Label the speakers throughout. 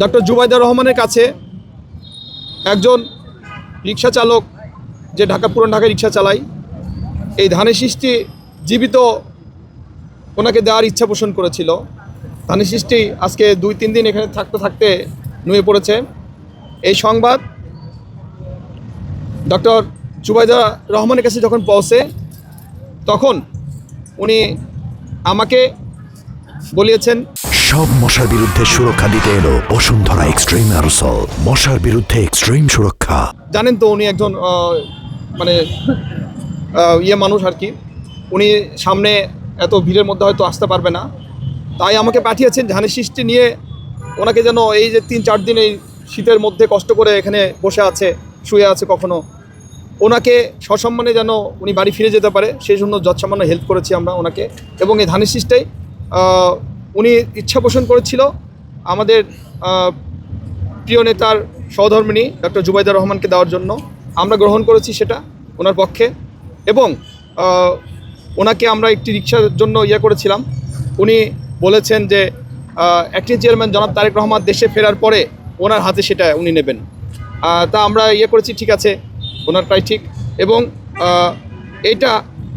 Speaker 1: Doctor জুবাইদার রহমানের কাছে একজন রিক্সা চালক, যে পুরান ঢাকায় রিক্সা চালায়, এই ধানের শীষটি জীবিত ওনাকে দেওয়ার ইচ্ছা পোষণ করেছিল। ধানের শীষটি আজকে 2-3 দিন এখানে থাকতে থাকতে নুয়ে পড়েছে। এই সংবাদ ডক্টর জুবাইদার রহমানের কাছে যখন পৌঁছে, তখন উনি আমাকে বলিয়েছেন,
Speaker 2: সব মশার বিরুদ্ধে সুরক্ষা দিতে এলো বসুন্ধরা এক্সট্রিম অ্যারোসল, মশার বিরুদ্ধে এক্সট্রিম সুরক্ষা।
Speaker 1: জানেন তো উনি একজন মানে মানুষ আর কি, উনি সামনে এত ভিড়ের মধ্যে হয়তো আসতে পারবে না, তাই আমাকে পাঠিয়েছেন ধানের শীষটি নিয়ে ওনাকে যেন এই যে 3-4 দিন এই শীতের মধ্যে কষ্ট করে এখানে বসে আছে, শুয়ে আছে, কখনো ওনাকে সসম্মানে যেন উনি বাড়ি ফিরে যেতে পারে, সেই জন্য যৎসামান্য হেল্প করেছি আমরা ওনাকে। এবং এই ধানের শীষটাই উনি ইচ্ছা পোষণ করেছিল আমাদের প্রিয় নেতার সহধর্মিণী ডক্টর জুবাইদার রহমানকে দেওয়ার জন্য। আমরা গ্রহণ করেছি সেটা ওনার পক্ষে, এবং ওনাকে আমরা একটি রিক্সার জন্য করেছিলাম। উনি বলেছেন যে অ্যাক্টিং চেয়ারম্যান জনাব তারেক রহমান দেশে ফেরার পরে ওনার হাতে সেটা উনি নেবেন। তা আমরা করেছি, ঠিক আছে, ওনার প্রায় ঠিক, এবং এইটা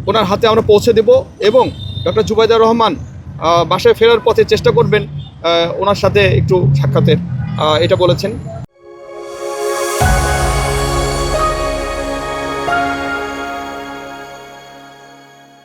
Speaker 1: ওনার হাতে আমরা পৌঁছে দেব। এবং ডক্টর জুবাইদার রহমান বাসায় ফেরার পথে চেষ্টা করবেন ওনার সাথে একটু সাক্ষাতের, এটা বলেছেন।